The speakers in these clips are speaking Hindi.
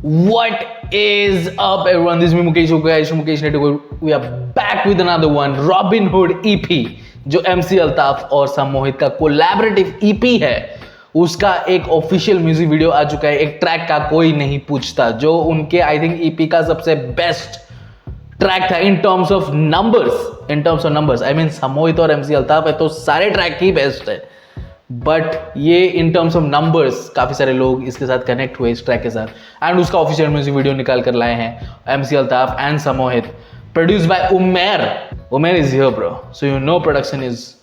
What is up, everyone? This is me Mukesh Mukesh Mukesh Network. We are back with another one, Robin Hood EP, जो MC अल्ताफ और सम्मोहित का कोलैबोरेटिव EP है. उसका एक ऑफिशियल म्यूजिक वीडियो आ चुका है. एक ट्रैक का कोई नहीं पूछता, जो उनके आई थिंक EP का सबसे बेस्ट ट्रैक था in terms of numbers. I mean Sammohit और MC अल्ताफ है तो सारे ट्रैक ही बेस्ट है, बट ये इन टर्म्स ऑफ नंबर्स काफ़ी सारे लोग इसके साथ कनेक्ट हुए इस ट्रैक के साथ. एंड उसका ऑफिशियल म्यूजिक वीडियो निकाल कर लाए हैं MC Altaf and Sammohit, produce by Umer is here bro, so you know production is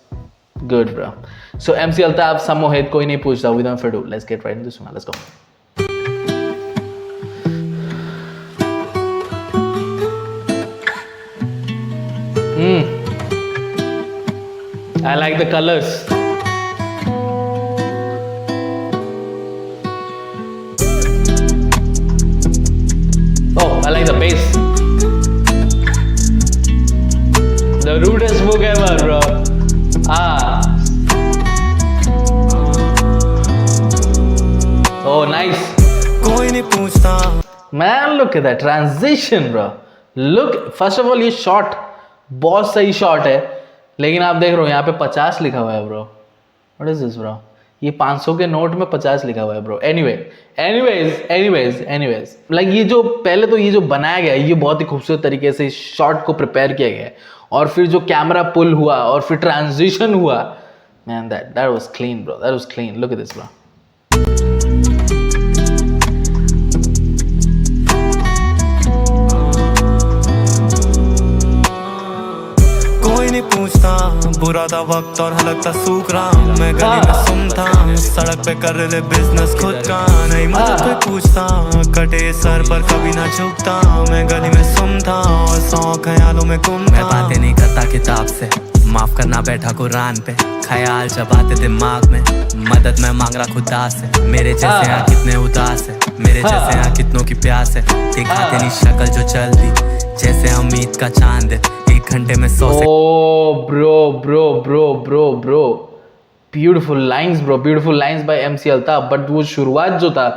good bro. So MC Altaf, Sammohit, कोई नहीं पूछता. Without further ado, let's get right into this one. Let's go. I like the colors. Oh, I like the bass. The rudest book ever, bro. Oh, nice. कोई नहीं पूछता. Man, look at that transition, bro. Look, first of all, ये shot बहुत सही शॉट है, लेकिन आप देख रहे हो यहाँ पे 50 लिखा हुआ है bro. What is this bro? ये 500 के नोट में 50 लिखा हुआ है ब्रो. एनीवेज लाइक ये जो पहले तो ये जो बनाया गया है ये बहुत ही खूबसूरत तरीके से इस शॉट को प्रिपेयर किया गया है, और फिर जो कैमरा पुल हुआ और फिर ट्रांजिशन हुआ, man that was clean bro. That was clean. Look at this bro. कोई नहीं पूछता. बुरा था वक्त और हालत था सूख रहा. मैं गली में सुनता, सड़क पे कर रहे बिजनेस खुद का. नहीं मदद कोई पूछता, कटे सर पर कभी ना झुकता. मैं गली में सुनता और 100 ख्यालों में गुम. मैं बातें नहीं करता किताब से, माफ करना बैठा कुरान पे. ख्याल जब आते दिमाग में, मदद मैं मांग रहा खुदा से. मेरे जैसे यहाँ कितने उदास है, मेरे जैसे यहाँ कितनों की प्यास है. दिखाते नहीं शक्ल जो चलती जैसे उम्मीद का चांद है. 1 घंटे में 100 से. Oh, bro. Beautiful lines, bro. Beautiful lines by MC Altaf. But वो शुरुआत जो था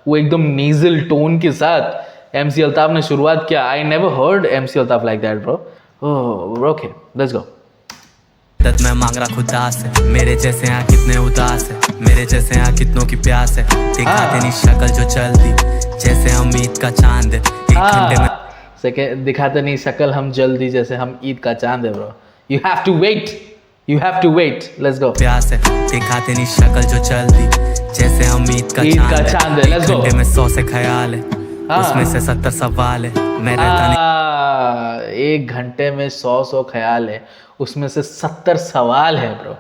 वो एकदम नेजल टोन के साथ MC अल्ताफ ने शुरुआत किया. I never heard MC Altaf like that, bro. Oh, okay. Let's go. मदद मैं मांग रहा खुदा से. मेरे जैसे यहाँ कितने उदास है, मेरे जैसे यहाँ कितनों की प्यास है. दिखाते नहीं शक्ल जो चलती जैसे उम्मीद का चांद है. 1 घंटे में दिखाते नहीं शक्ल हम जल्दी जैसे हम ईद का चांद है bro. You have to wait. Let's go. प्यास है. दिखाते नहीं शक्ल जो चलती जैसे उम्मीद का चांद है. Let's go. 1 घंटे में 100 से ख्याल है, उसमें से 70 सवाल है. मैं रहता नहीं. 1 घंटे में 100 ख्याल है, उसमें से 70 सवाल है ब्रो.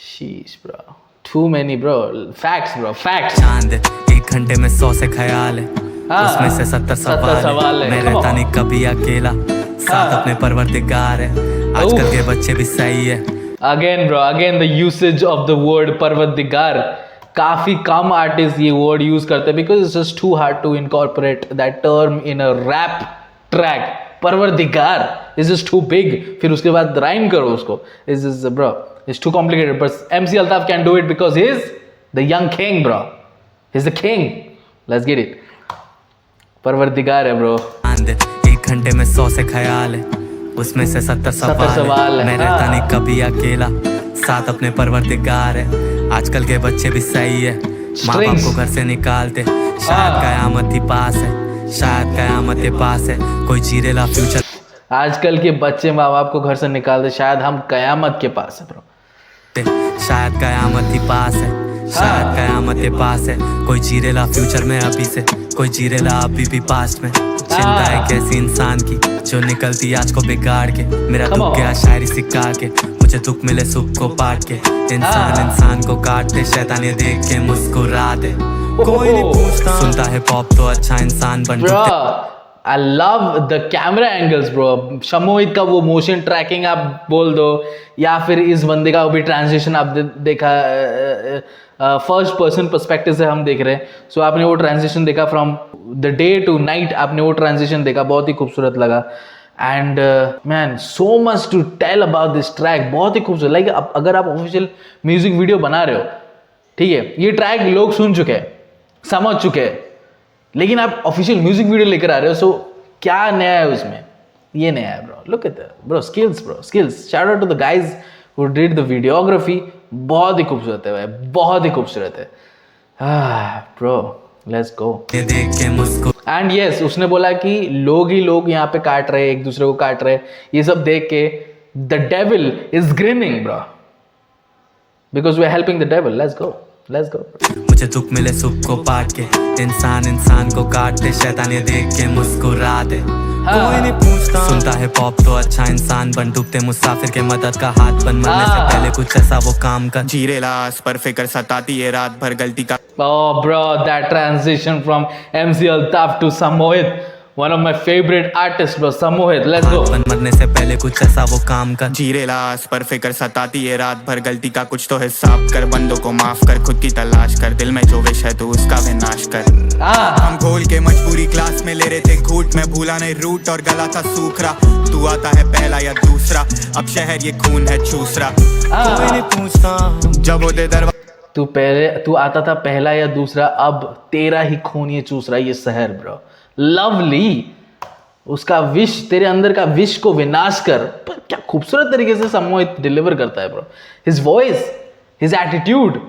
शीश bro, too many bro. Facts bro, facts. चांद है. 1 घंटे में 100 से ख्याल है, उसमें से 70 सवाल है. मैं रहता नहीं कभी अकेला, साथ अपने परवरदिगार है. आजकल के बच्चे भी सही है. Again the usage of the word परवरदिगार. काफी कम आर्टिस्ट ये वर्ड यूज करते हैं, because it's just too hard to incorporate that term in a rap track. परवरदिगार is just too big. फिर उसके बाद राइम करो उसको. It's too complicated. But MC Altaf can do it because he's the young king bro. He's the king. Let's get it. परवरदिगार है ब्रो. 1 घंटे में 100 से ख्याल है, उसमें से 70 सवाल है. मैं रहता नहीं कभी अकेला, साथ अपने परवरदिगार है. आजकल के बच्चे भी सही है, माँ बाप को घर से निकालते. शायद कयामत ही पास है, शायद कयामत ही पास है. कोई जीरेला फ्यूचर. आजकल के बच्चे माँ बाप को घर से निकालते, शायद हम कयामत के पास है ब्रो. शायद कयामत ही पास है, शायद कयामत के पास है. कोई जीरेला फ्यूचर में अभी से, कोई जीरेला अभी भी पास्ट में. चिंता है कैसी इंसान की जो निकलती आज को बिगाड़ के. मेरा दुख गया शायरी सिखा के, मुझे दुख मिले सुख को बांट के. इंसान को काटते, शैतानियां देख के मुस्कुराते. कोई नहीं पूछता. सुनता है पॉप तो अच्छा इंसान बन. I love the camera angles bro. सम्मोहित का वो मोशन ट्रैकिंग आप बोल दो, या फिर इस बंदे का भी ट्रांजिशन आप देखा, फर्स्ट पर्सन पर्सपेक्टिव से हम देख रहे हैं. सो आपने वो ट्रांजिशन देखा from the day to night, आपने वो ट्रांजिशन देखा, बहुत ही खूबसूरत लगा. And man, so much to tell about this track. बहुत ही खूबसूरत. लाइक अगर आप ऑफिशियल म्यूजिक वीडियो बना रहे हो, ठीक है, ये ट्रैक लोग सुन चुके हैं, समझ चुके हैं, लेकिन आप ऑफिशियल म्यूजिक वीडियो लेकर आ रहे हो, सो क्या नया है उसमें? ये नया है bro. Look at that bro, skills. Shout out to the guys who did the videography. बहुत ही खूबसूरत है भाई, बहुत ही खूबसूरत है। Bro let's go. देख के मुझको एंड यस, उसने बोला कि लोग ही लोग यहाँ पे काट रहे, एक दूसरे को काट रहे, ये सब देख के the devil is grinning bro, because we are helping the devil. Let's go. मुझे दुख मिले सुख को बांट के, इंसान को काट दे, शैतान ये देख के मुस्कुराते। कोई नहीं पूछता, सुनता है पॉप तो अच्छा इंसान बन, डूबते मुसाफिर के मदद का हाथ बन, मरने से पहले कुछ ऐसा वो काम कर, जीरे लाश पर फिक्र सताती है रात भर गलती का। Oh bro, that transition from MC Altaf to Samohit, one of my favorite artists bro, Samohit, let's go. मरने से पहले कुछ ऐसा वो काम कर, जीरे लाश पर फिक्र सताती है रात भर गलती का कुछ तो हिसाब कर, बंदों को माफ कर, खुद की तलाश कर, दिल में जो विश है तू उसका विनाश कर। हम खोल के मजबूरी क्लास में ले रहे थे घूट, मैं भूला नहीं रूट और गला था सूख रहा, तू आता है पहला या दूसरा, अब शहर ये खून है चूस रहा, कोई नहीं पूछता जब होते दरवाजे, तू आता था पहला या दूसरा, अब तेरा ही खून ये चूस रहा है ये शहर ब्रो। लवली, उसका विश, तेरे अंदर का विश को विनाश कर। पर क्या खूबसूरत तरीके से सम्मोहित डिलीवर करता है bro. His voice, his attitude,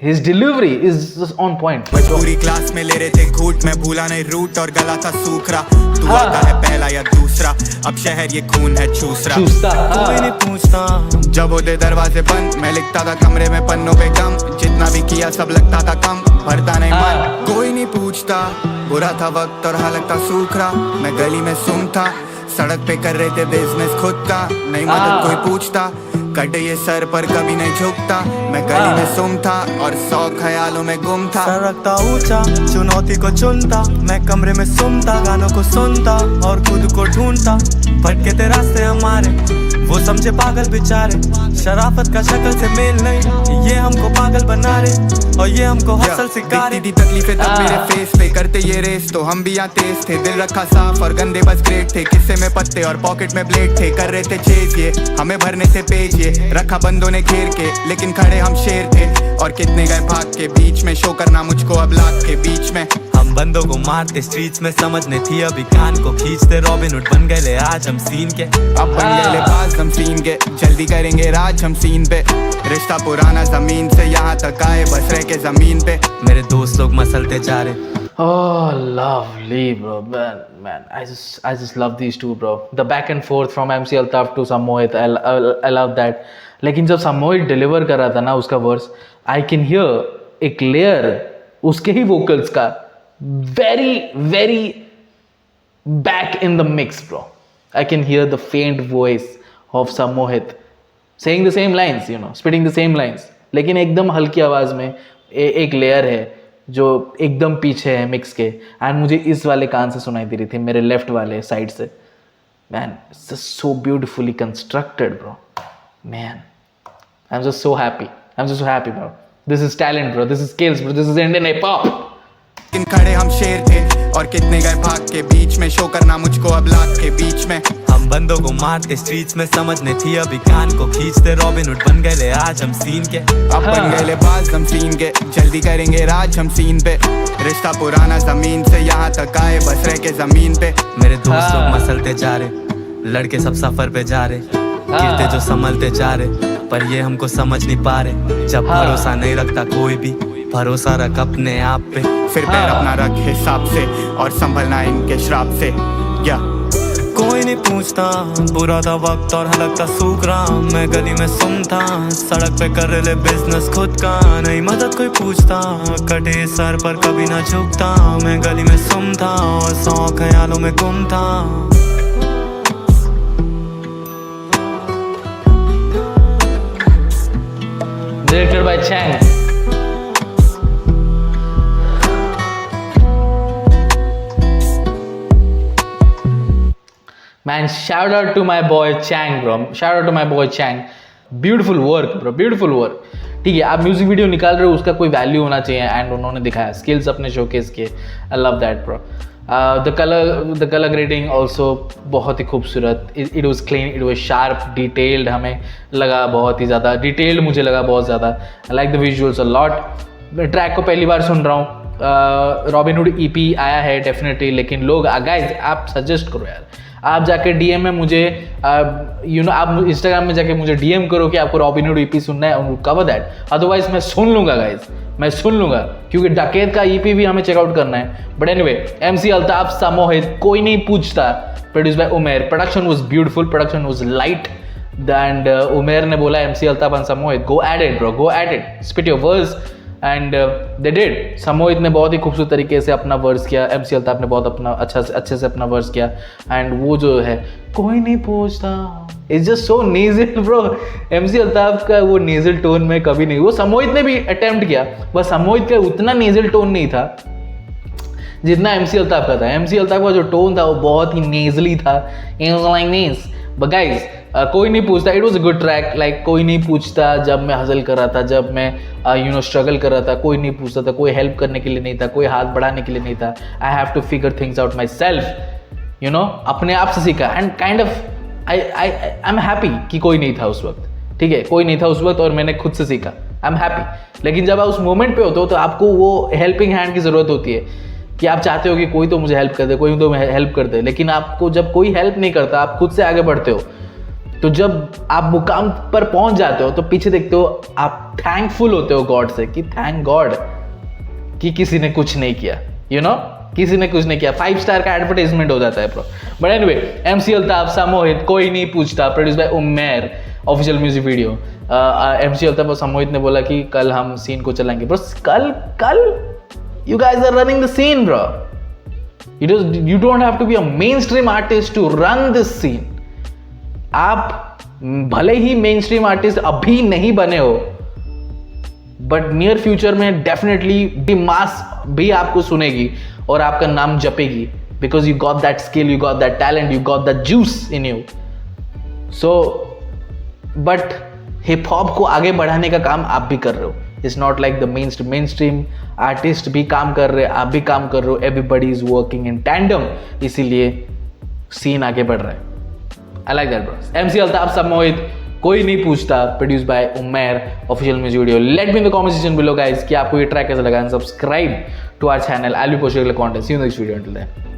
his delivery is on point. पूरी क्लास में ले रहे थे घूट, मैं भूला नहीं रूट और गला था सूख रहा, तू आता है पहला या दूसरा, अब शहर ये खून है चूस रहा, कोई नहीं पूछता जब होते दरवाजे बंद, मैं लिखता था कमरे में पन्नों पे कम, जितना भी किया सब लगता था कम, भरता नहीं मन, कोई नहीं पूछता, बुरा था वक्त और हालत था सूख रहा, मैं गली में सुन था, सड़क पे कर रहे थे बिजनेस खुद का, नहीं मदद कोई पूछता, कटे ये सर पर कभी नहीं झुकता, मैं गली में सुन था और 100 ख्यालों में गुम था, सर रखता ऊंचा, चुनौती को चुनता, मैं कमरे में सुनता, गानों को सुनता और खुद को ढूंढता, भटके थे रास्ते हमारे, वो समझे पागल बेचारे, शराफत का शक्ल से मेल नहीं, ये हमको पागल बना रहे और ये हमको हसल सिखा रहे, तकलीफें तब मेरे फेस पे, करते ये रेस तो हम भी यहाँ तेज थे, दिल रखा साफ और गंदे बस ग्रेट थे, किस्से में पत्ते और पॉकेट में ब्लेड थे, कर रहे थे चेज ये हमें भरने से पेज, ये रखा बंदों ने घेर के, लेकिन खड़े हम शेर थे, और कितने गए भाग के बीच में, शो करना मुझको अब लाख के बीच में, हम बंदों को मारते स्ट्रीट्स में, समझने थी अभी कान को खींचते, रॉबिन हुड बन गए आज हम सीन के, अब बन गए बाज हम सीन के, जल्दी करेंगे राज हम सीन पे, रिश्ता पुराना जमीन से यहाँ तक आए, बस रह के जमीन पे, मेरे दोस्त लोग मसलते जा रहे। Oh, lovely, bro. Man, I just love these two, bro. The back and forth from MC Altaf to Samohit, I love that. लेकिन जब Samohit डिलीवर कर रहा था ना उसका वर्स, I can hear एक लेयर उसके ही वोकल्स का very back in the mix, bro. I can hear the faint voice of Samohit saying the same lines, you know, spitting the same lines. लेकिन एकदम हल्की आवाज में एक लेयर है जो एकदम पीछे है मिक्स के, एंड मुझे इस वाले कान से सुनाई दे रही थी, मेरे लेफ्ट वाले साइड से। Man, it's just so beautifully constructed bro. Man, I am just so happy bro. This is talent bro, this is skills bro, this is Indian hip hop. खड़े हम शेर थे और कितने गए भाग के बीच में, शो करना मुझको अब लाख के बीच में, हम बंदों को मारते स्ट्रीट्स में, समझने थी अभी कान को खींचते, रॉबिन हुड बन गए आज हम सीन के, अब बन गए बाज हम सीन के, जल्दी करेंगे राज हम सीन पे, रिश्ता पुराना जमीन से यहाँ तक आए, बस रह के जमीन पे, मेरे दोस्त लोग मसलते जा रहे, लड़के सब सफर पे जा रहे, गिरते जो संभलते जा रहे, पर ये हमको समझ नहीं पा रहे, जब भरोसा नहीं रखता कोई भी, भरोसा रख अपने आप पे, फिर पैर अपना रख हिसाब से और संभलना इनके श्राप से। या कोई नहीं पूछता, बुरा था वक्त और हलक था सूख रहा, मैं गली में सुनता, सड़क पे कर रहे बिजनेस खुद का, नहीं मदद कोई पूछता, कटे सर पर कभी ना झुकता, मैं गली में सुनता और 100 ख्यालों में गुम था। Directed by Chang. Man, shout out to my boy Chang, bro. Shout out to my boy Chang. Beautiful work, bro. Beautiful work. ठीक है, आप म्यूजिक वीडियो निकाल रहे हो, उसका कोई वैल्यू होना चाहिए, एंड उन्होंने दिखाया, स्किल्स अपने शोकेस किए। I love that bro. The colour grading also बहुत ही खूबसूरत, it was clean, it was sharp, detailed, हमें लगा बहुत ही ज़्यादा डिटेल्ड, मुझे लगा बहुत ज़्यादा। I like the visuals a lot. Track को पहली बार सुन रहा हूँ। रॉबिनहुड ईपी आया है डेफिनेटली, लेकिन लोग गाइस आप सजेस्ट करो यार, आप जाके डीएम में मुझे आप इंस्टाग्राम में जाके मुझे डीएम करो कि आपको रॉबिनहुड ईपी सुनना है, कवर दैट। अदरवाइज मैं सुन लूंगा गाइस, मैं सुन लूंगा, क्योंकि डकैत का ईपी भी हमें चेकआउट करना है। But anyway, MC Altaf, Sammohit, कोई नहीं पूछता, produce by Umer. Production was beautiful, production was light, and Umer ने बोला MC Altaf and Sammohit, go at it bro, go at it, spit your words, and they did. Sammohit ने बहुत ही खूबसूरत तरीके से अपना वर्स किया, एमसी अल्ताफ ने बहुत अपना अच्छे से अपना वर्स किया, एंड वो जो है कोई नहीं पूछता, it's just so nasal bro. MC Altaf का वो नेजल टोन में कभी नहीं, वो समोहित ने भी अटेम्प्ट किया, बस समोहित का उतना नेजल टोन नहीं था जितना एमसी अल्ताफ का था। एमसी अल्ताफ का जो टोन था वो बहुत ही नेजली था, बट गाइस कोई नहीं पूछता, it was a good track. Like कोई नहीं पूछता, जब मैं हसल कर रहा था, जब मैं स्ट्रगल कर रहा था, कोई नहीं पूछता था, कोई हेल्प करने के लिए नहीं था, कोई हाथ बढ़ाने के लिए नहीं था। I have to figure things out myself, अपने आप से सीखा, and kind of I am happy कि कोई नहीं था उस वक्त, ठीक है, कोई नहीं था उस वक्त और मैंने खुद से सीखा, आई एम हैप्पी। लेकिन जब आप उस मोमेंट पे होते हो तो आपको वो हेल्पिंग हैंड की ज़रूरत होती है, कि आप चाहते हो कि कोई तो मुझे हेल्प कर दे, कोई तो हेल्प कर दे, लेकिन आपको जब कोई हेल्प नहीं करता, आप खुद से आगे बढ़ते हो, तो जब आप मुकाम पर पहुंच जाते हो तो पीछे देखते हो, आप थैंकफुल होते हो गॉड से, कि थैंक गॉड कि किसी ने कुछ नहीं किया, किसी ने कुछ नहीं किया। 5 स्टार का एडवर्टाइजमेंट हो जाता है pro. But anyway, MC Altaf, Sammohit, कोई नहीं पूछता, produce by Umer, official music video. MC Altaf और समोहित ने बोला कि कल हम सीन को चलाएंगे ब्रो। कल you guys are running the scene bro, you don't have to be a mainstream artist to run this scene। आप भले ही मेनस्ट्रीम आर्टिस्ट अभी नहीं बने हो, बट नियर फ्यूचर में डेफिनेटली मास भी आपको सुनेगी और आपका नाम जपेगी, because you got that skill, you got that talent, you got that juice in you. So but hip hop को आगे बढ़ाने का काम आप भी कर रहे हो। It's not like the mainstream artist भी काम कर रहे हैं, आप भी काम कर रहे हो, everybody is working in tandem, इसीलिए सीन आगे बढ़ रहा है। I like that bro. MC Altaf, Sammohit, कोई नहीं पूछता, produce by Umer, official music video. Let me in the comment section below guys कि आपको ये ट्रैक कैसा लगा, and subscribe to our channel. I will post regular content. See you in the next video. Until then.